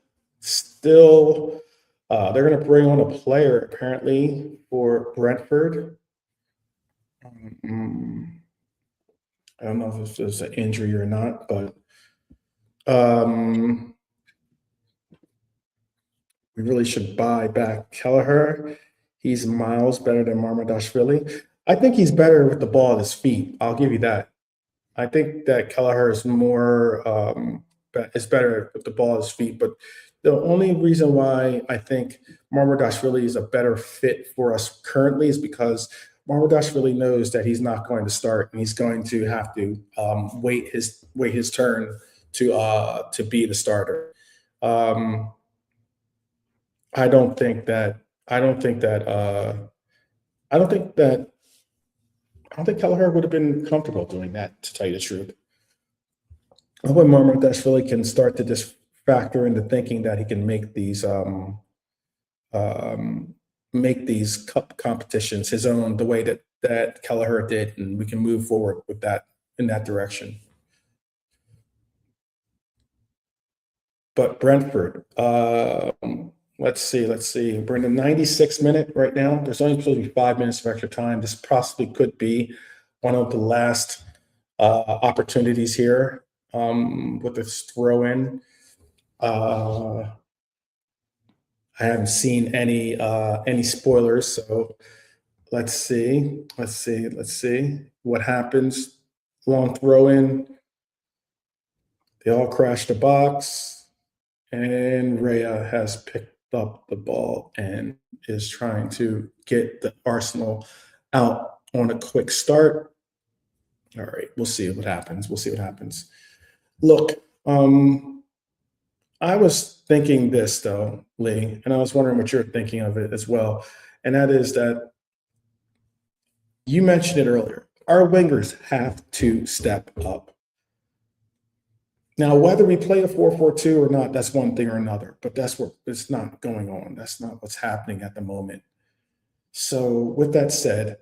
Still, they're going to bring on a player apparently for Brentford. I don't know if it's an injury or not, but we really should buy back Kelleher. He's miles better than Marmadashvili. I think he's better with the ball at his feet. I'll give you that. I think that Kelleher is is better with the ball at his feet. But the only reason why I think Marmadashvili is a better fit for us currently is because Marmadashvili knows that he's not going to start and he's going to have to wait his turn to be the starter. I don't think that Kelleher would have been comfortable doing that, to tell you the truth. I hope Marmadashvili can start to just factor into thinking that he can make these cup competitions his own, the way that Kelleher did, and we can move forward with that in that direction. But Brentford, let's see. We're in the 96th minute right now. There's only supposed to be 5 minutes of extra time. This possibly could be one of the last opportunities here with this throw in. I haven't seen any spoilers, so let's see what happens. Long throw in. They all crash the box, and Rhea has picked up the ball and is trying to get the Arsenal out on a quick start. All right, we'll see what happens. Look, I was thinking this though, Lee, and I was wondering what you're thinking of it as well. And that is that you mentioned it earlier. Our wingers have to step up. Now, whether we play a 4-4-2 or not, that's one thing or another, but that's what it's not going on. That's not what's happening at the moment. So with that said,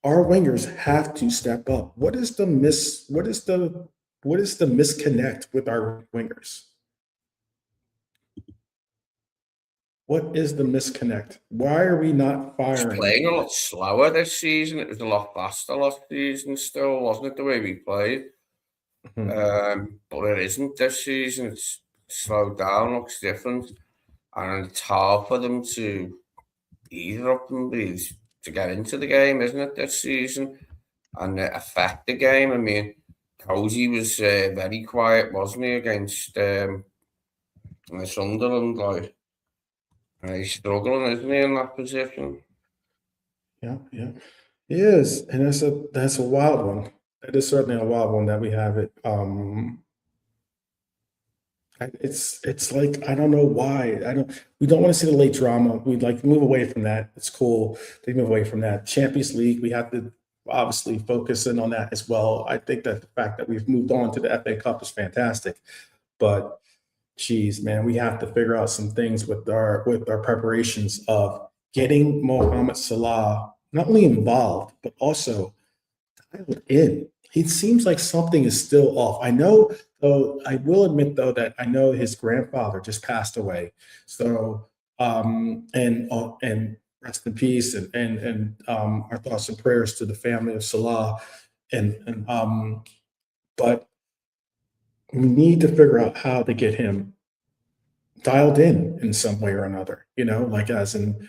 our wingers have to step up. What is the misconnect with our wingers? What is the misconnect? Why are we not It's firing? playing a lot slower this season. It was a lot faster last season still, wasn't it, the way we played? But it isn't this season. It's slowed down, looks different. And it's hard for them to either of them to get into the game, isn't it, this season? And affect the game. I mean, Cozy was very quiet, wasn't he, against Sunderland? Like, he's struggling, isn't he, in that position? Yeah. He is, and that's a wild one. That is certainly a wild one that we have it. It's like I don't know why. We don't want to see the late drama. We'd like to move away from that. It's cool. They move away from that. Champions League, we have to obviously focus in on that as well. I think that the fact that we've moved on to the FA Cup is fantastic. But geez, man, we have to figure out some things with our preparations of getting Mohamed Salah not only involved, but also dialed in. It seems like something is still off. I know, though, I will admit, though, that I know his grandfather just passed away. So, and rest in peace, and our thoughts and prayers to the family of Salah. But we need to figure out how to get him dialed in some way or another. Like as in,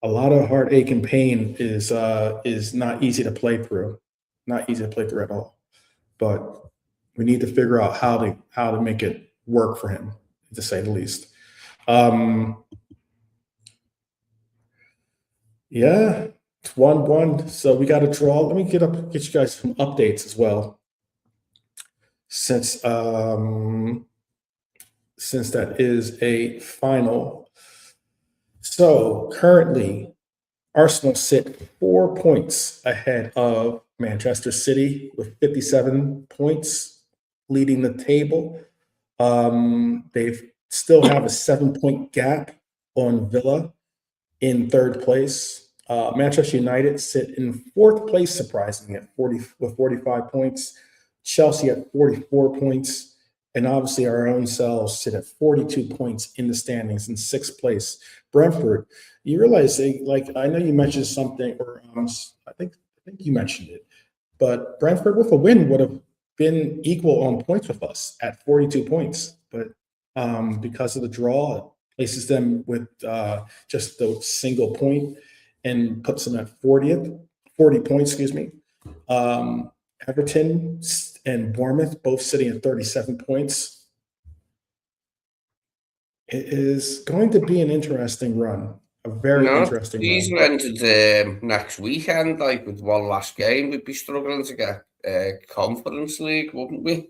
a lot of heartache and pain is not easy to play through, not easy to play through at all. But we need to figure out how to make it work for him, to say the least. Yeah, it's 1-1. So we got a draw. Let me get you guys some updates as well. since that is a final. So currently, Arsenal sit 4 points ahead of Manchester City with 57 points, leading the table. They still have a 7 point gap on Villa in third place. Manchester United sit in fourth place, surprisingly, at 45 points. Chelsea at 44 points. And obviously, our own selves sit at 42 points in the standings in sixth place. Brentford, you realize, I know you mentioned something, or I think you mentioned it, but Brentford with a win would have been equal on points with us at 42 points. But because of the draw, it places them with just the single point and puts them at 40 points, excuse me. Everton and Bournemouth both sitting at 37 points. It is going to be an interesting run, a very interesting season run. ended next weekend, like with one last game, we'd be struggling to get Conference League, wouldn't we?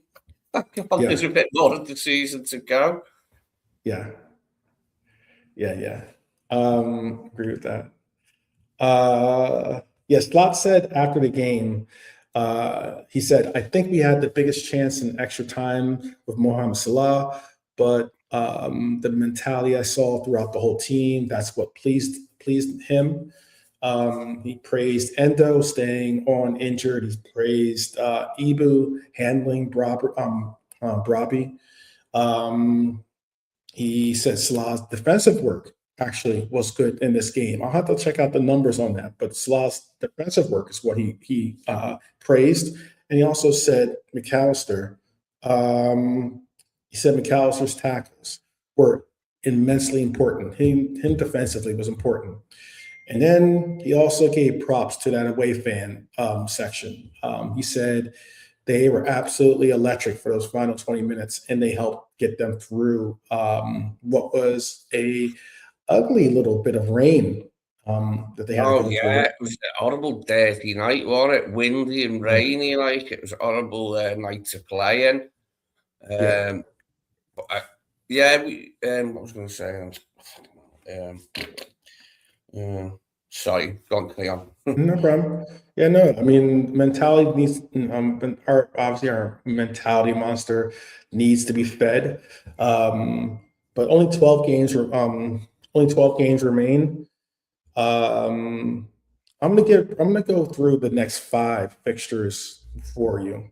There's a bit more of the season to go. Yeah. Agree with that. Yes, Slot said after the game, he said, I think we had the biggest chance in extra time with Mohamed Salah, but the mentality I saw throughout the whole team, that's what pleased him. He praised Endo staying on injured. He praised Ibu handling Brabi. He said Salah's defensive work actually was good in this game. I'll have to check out the numbers on that, but Salah's defensive work is what he praised. And he also said McAllister. He said McAllister's tackles were immensely important. Him defensively was important. And then he also gave props to that away fan section. He said they were absolutely electric for those final 20 minutes, and they helped get them through what was a ugly little bit of rain that they had to go through. It was a horrible dirty night, wasn't it? Windy and rainy, like it was a horrible night to play in. What was I going to say? Sorry, go on, carry on. No problem. Yeah, no, I mean, mentality needs, obviously our mentality monster needs to be fed. But only 12 games remain. I'm gonna go through the next 5 fixtures for you.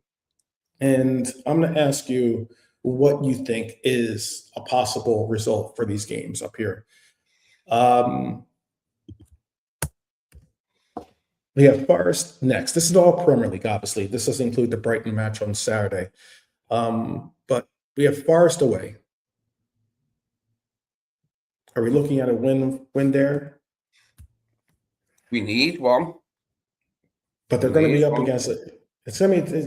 And I'm gonna ask you what you think is a possible result for these games up here. We have Forest next. This is all Premier League, obviously. This doesn't include the Brighton match on Saturday. But we have Forest away. Are we looking at a win there? We need one. But they're going to be up against it.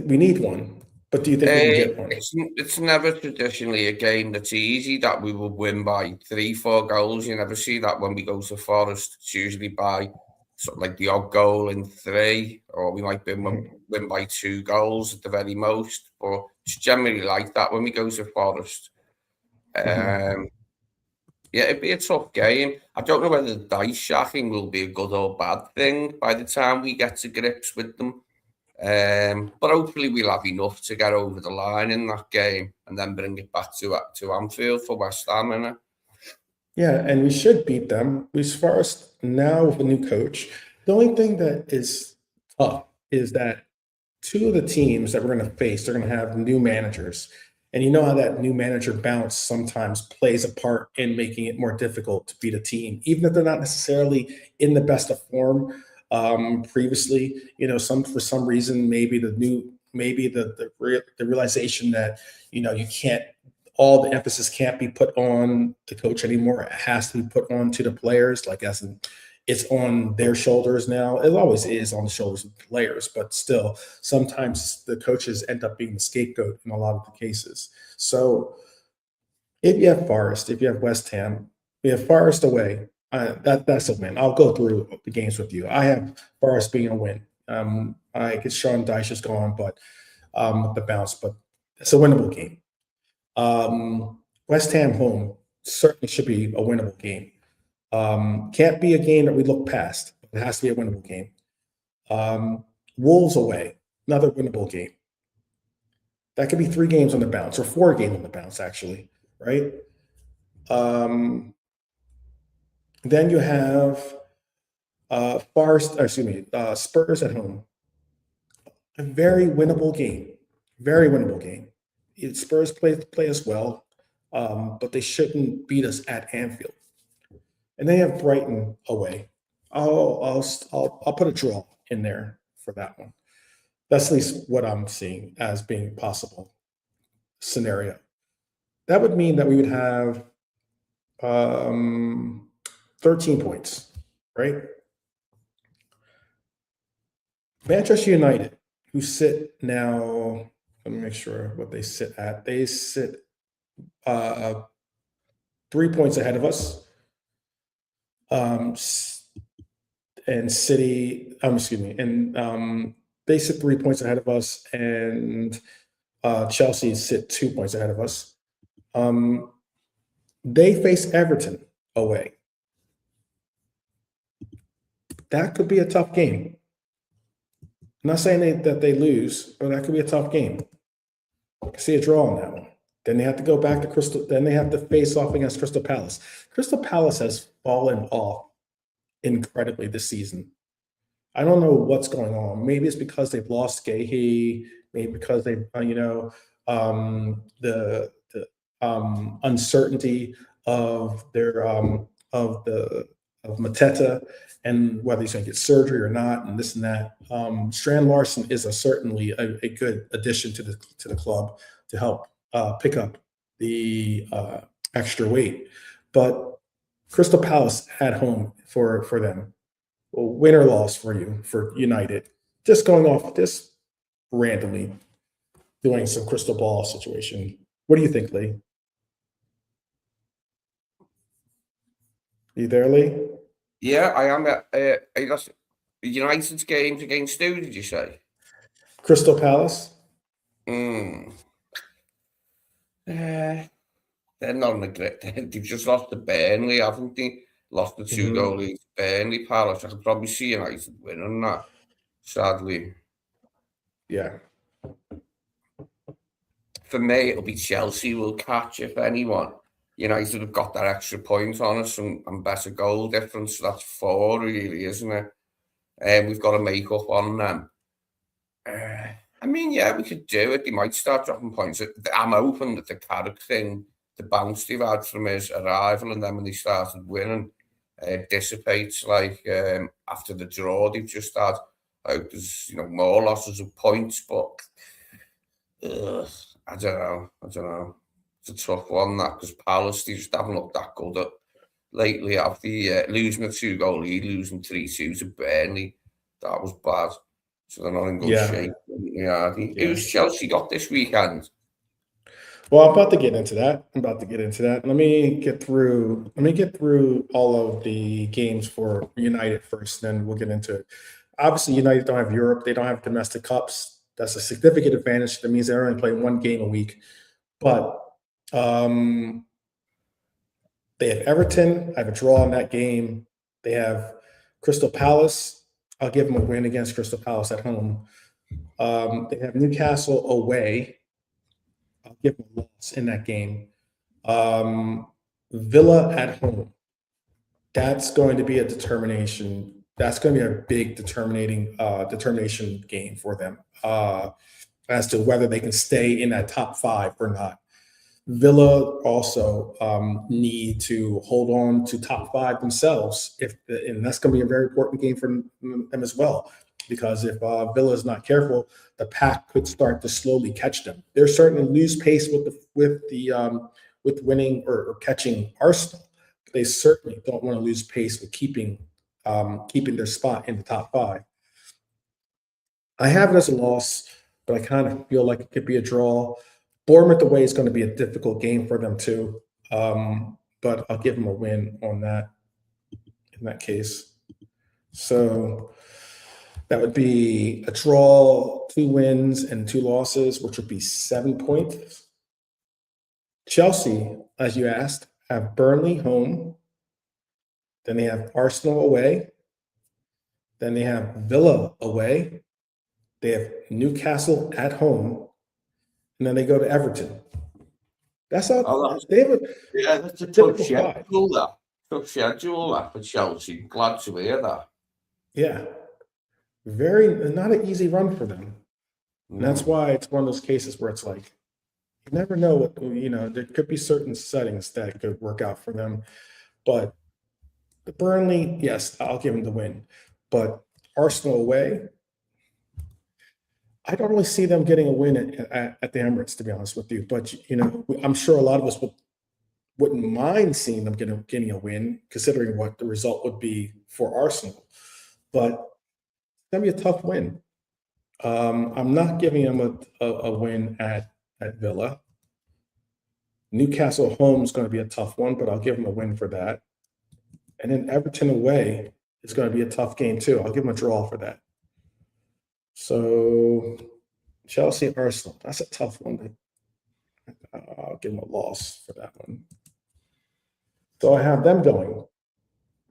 We need one. But do you think we can get one? It's never traditionally a game that's easy that we will win by 3-4 goals. You never see that when we go to Forest. It's usually by sort of like the odd goal in 3, or we might win by 2 goals at the very most. But it's generally like that when we go to Forest. It'd be a tough game. I don't know whether the dice shacking will be a good or bad thing by the time we get to grips with them. But hopefully we'll have enough to get over the line in that game and then bring it back to Anfield for West Ham, innit? Yeah, and we should beat them. As far as now with a new coach, the only thing that is tough is that 2 of the teams that we're going to face are going to have new managers. And you know how that new manager bounce sometimes plays a part in making it more difficult to beat a team, even if they're not necessarily in the best of form previously. For some reason, maybe the realization that you can't. All the emphasis can't be put on the coach anymore. It has to be put on to the players, as in it's on their shoulders now. It always is on the shoulders of the players, but still, sometimes the coaches end up being the scapegoat in a lot of the cases. So if you have Forest, if you have West Ham, we have Forest away. That's a win. I'll go through the games with you. I have Forest being a win. I guess Sean Dyche is gone, but the bounce. But It's a winnable game. West Ham home certainly should be a winnable game. Can't be a game that we look past. It has to be a winnable game. Wolves away, another winnable game. That could be 3 games on the bounce, or 4 games on the bounce, actually, right? Then you have Spurs at home. A very winnable game. Very winnable game. Spurs play us well, but they shouldn't beat us at Anfield. And they have Brighton away. I'll put a draw in there for that one. That's at least what I'm seeing as being a possible scenario. That would mean that we would have 13 points, right? Manchester United, who sit now, let me make sure what they sit at. They sit 3 points ahead of us. And City, and they sit 3 points ahead of us, and Chelsea sit 2 points ahead of us. They face Everton away. That could be a tough game. I'm not saying that they lose, but that could be a tough game. I can see a draw on that one. Then they have to go back to Crystal. Then they have to face off against Crystal Palace. Crystal Palace has fallen off incredibly this season. I don't know what's going on. Maybe it's because they've lost Gahey. Maybe because they, the uncertainty of their of Mateta and whether he's going to get surgery or not, and this and that. Strand Larson is certainly a good addition to the club to help pick up the extra weight. But Crystal Palace at home for them. Well, win or loss for you, for United. Just going off this randomly, doing some crystal ball situation. What do you think, Lee? Are you there, Lee? Yeah, I am. United's games against who, did you say? Crystal Palace? They're not in a great. They've just lost to Burnley, haven't they? Lost the 2-goal lead to Burnley, Palace. I could probably see United winning that, sadly. Yeah. For me, it'll be Chelsea will catch, if anyone. United have got that extra point on us and better goal difference. So that's 4, really, isn't it? We've got to make up on them. Yeah, we could do it. They might start dropping points. I'm hoping that the Carrick thing, the bounce they've had from his arrival, and then when they started winning, dissipates. After the draw they've just had. I hope there's more losses of points, but I don't know. It's a tough one, that, because Palace, they just haven't looked that good lately. After losing a 2-goal lead, losing 3-2 to Burnley, that was bad. So they're not in good shape. Yeah. Who's Chelsea got this weekend? Well, I'm about to get into that. Let me get through all of the games for United first, then we'll get into it. Obviously, United don't have Europe. They don't have domestic cups. That's a significant advantage. That means they're only playing 1 game a week. But they have Everton. I have a draw in that game. They have Crystal Palace. I'll give them a win against Crystal Palace at home. They have Newcastle away. I'll give them a loss in that game. Villa at home. That's going to be a determination. That's going to be a big determination game for them as to whether they can stay in that top 5 or not. Villa also need to hold on to top 5 themselves, and that's going to be a very important game for them as well. Because if Villa is not careful, the pack could start to slowly catch them. They're starting to lose pace with winning or catching Arsenal. They certainly don't want to lose pace with keeping their spot in the top 5. I have it as a loss, but I kind of feel like it could be a draw. Bournemouth away is going to be a difficult game for them too, but I'll give them a win on that in that case. So That would be a draw, 2 wins, and 2 losses, which would be 7 points. Chelsea, as you asked, have Burnley home. Then they have Arsenal away. Then they have Villa away. They have Newcastle at home. And then they go to Everton. That's all. They have that's a typical tough schedule, that. Tough schedule, that, for Chelsea. Glad to hear that. Yeah. Not an easy run for them. And that's why it's one of those cases where it's like, you never know what, there could be certain settings that could work out for them. But the Burnley, yes, I'll give them the win. But Arsenal away, I don't really see them getting a win at the Emirates, to be honest with you. But, I'm sure a lot of us wouldn't mind seeing them getting a win, considering what the result would be for Arsenal. But it's going to be a tough win. I'm not giving them a win at Villa. Newcastle home is going to be a tough one, but I'll give them a win for that. And then Everton away is going to be a tough game too. I'll give them a draw for that. So Chelsea, Arsenal, that's a tough one. I'll give them a loss for that one. So I have them going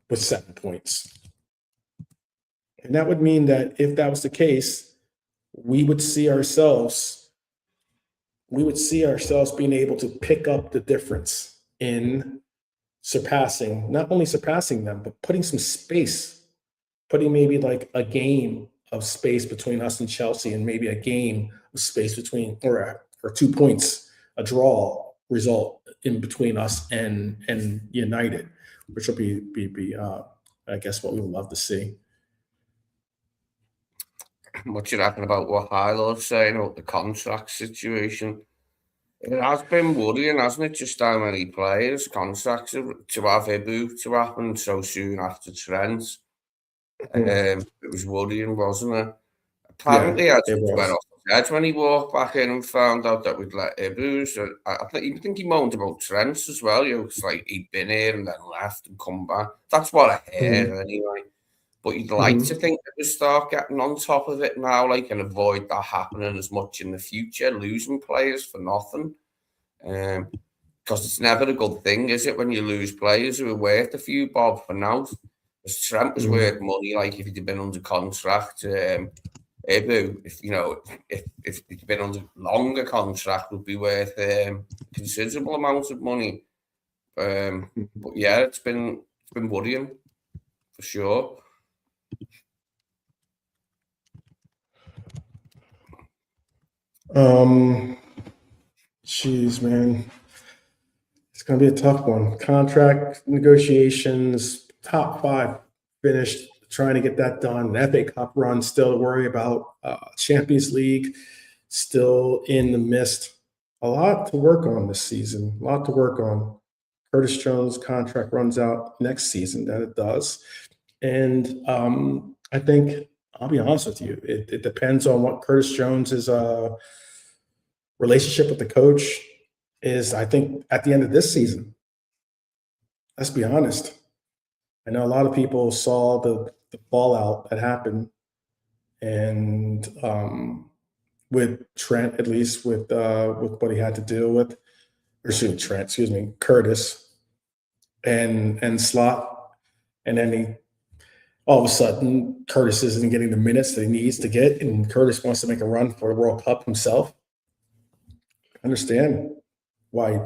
with 7 points. And that would mean that if that was the case, we would see ourselves being able to pick up the difference in not only surpassing them, but putting some space, putting maybe like a game of space between us and Chelsea, and maybe a game of space between, or 2 points, a draw result in between us and United, which will be I guess what we would love to see. What you reckon about what Highland's saying about the contract situation? It has been worrying, hasn't it? Just how many players, contracts to have Ibu to happen so soon after Trent. It was worrying, wasn't it? Apparently, I just went off his head when he walked back in and found out that we'd let Ibu. So I think he moaned about Trent as well. It's like he'd been here and then left and come back. That's what I heard anyway. But you'd like to think that we start getting on top of it now, and avoid that happening as much in the future, losing players for nothing. Because it's never a good thing, is it, when you lose players who are worth a few bob for now? Because Trent was worth money, if he'd been under contract. Ibu, if he'd been under longer contract, would be worth considerable amounts of money. But yeah, it's been worrying for sure. Jeez, man. It's going to be a tough one. Contract negotiations, top 5 finished, trying to get that done. FA Cup run still to worry about. Champions League still in the mist. A lot to work on this season. A lot to work on. Curtis Jones' contract runs out next season, that it does. And I think, I'll be honest with you, it depends on what Curtis Jones's relationship with the coach is, I think, at the end of this season. Let's be honest. I know a lot of people saw the fallout that happened, and with Trent, at least with what he had to deal with, Curtis and Slot, and then all of a sudden Curtis isn't getting the minutes that he needs to get, and Curtis wants to make a run for the World Cup himself. I understand why he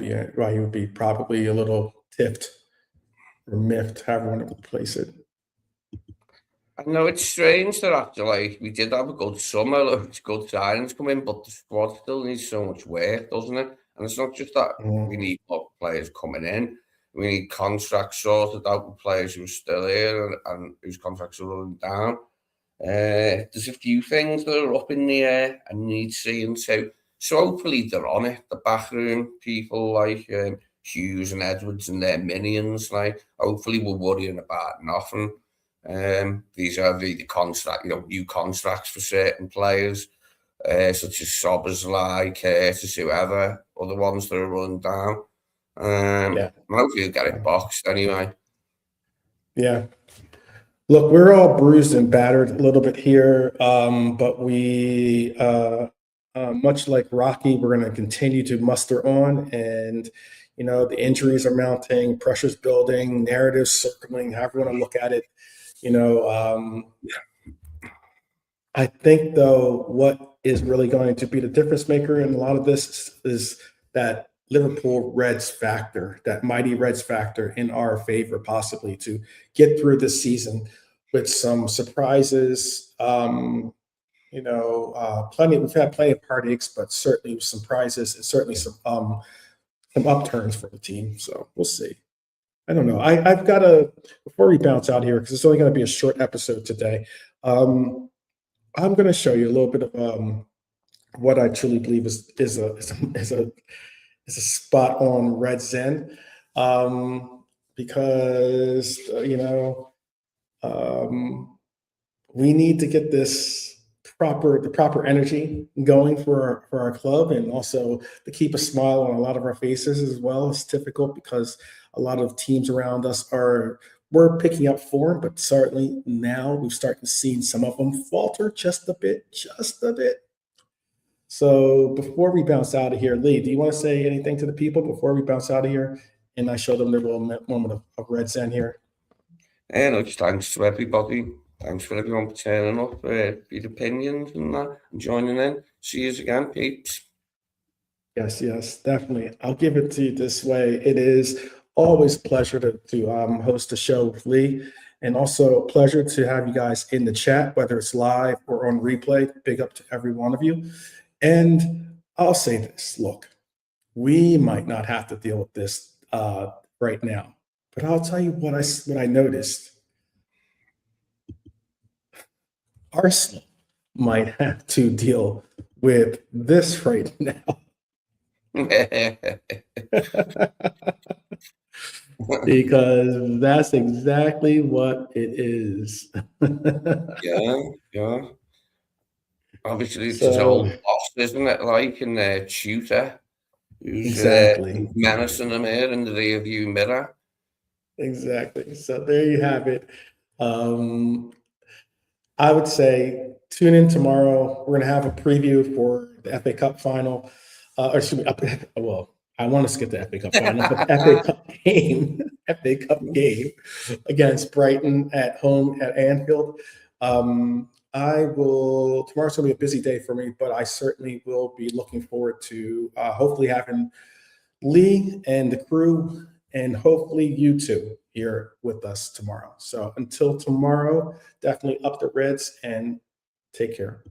would be probably a little tipped or miffed, however you want to place it. I know it's strange that after we did have a good summer, good signings come in, but the squad still needs so much work, doesn't it? And it's not just that we need more players coming in. We need contracts sorted out with players who are still here and whose contracts are running down. There's a few things that are up in the air and need seeing too. So hopefully they're on it. The backroom people like Hughes and Edwards and their minions, hopefully we're worrying about nothing. These are the contract, new contracts for certain players, such as Sobbers, Curtis, whoever, other ones that are run down. Hopefully you'll get it boxed anyway. Yeah. Look, we're all bruised and battered a little bit here, but we, much like Rocky, we're going to continue to muster on. And, the injuries are mounting, pressure's building, narratives circling, however you want to look at it. You know, I think, though, what is really going to be the difference maker in a lot of this is that Liverpool Reds factor, that mighty Reds factor in our favor, possibly to get through this season with some surprises. Plenty. We've had plenty of heartaches, but certainly some prizes and certainly some upturns for the team. So we'll see. I don't know. I've got to before we bounce out here because it's only going to be a short episode today. I'm going to show you a little bit of what I truly believe is a spot on Red Zen, because we need to get the proper energy going for our club, and also to keep a smile on a lot of our faces as well. It's difficult because a lot of teams around us we're picking up form, but certainly now we've started seeing some of them falter just a bit. So before we bounce out of here, Lee, do you want to say anything to the people before we bounce out of here? And I show them their little moment of Red Zen here. And just thanks to everybody. Thanks for everyone for turning up, your opinions and that, and joining in. See you again, peeps. Yes, definitely. I'll give it to you this way. It is always a pleasure to host a show with Lee, and also a pleasure to have you guys in the chat, whether it's live or on replay. Big up to every one of you. And I'll say this, look, we might not have to deal with this right now, but I'll tell you what I noticed. Arsenal might have to deal with this right now. Because that's exactly what it is. Yeah. Obviously, it's his old boss, isn't it? Like in Tutor, who's Exactly. menacing him here in the rearview mirror. Exactly. So there you have it. I would say tune in tomorrow. We're going to have a preview for the FA Cup final. Or excuse me, well, I want to skip the FA Cup final, but the FA Cup game against Brighton at home at Anfield. Tomorrow's going to be a busy day for me, but I certainly will be looking forward to hopefully having Lee and the crew, and hopefully you two here with us tomorrow. So until tomorrow, definitely up the Reds and take care.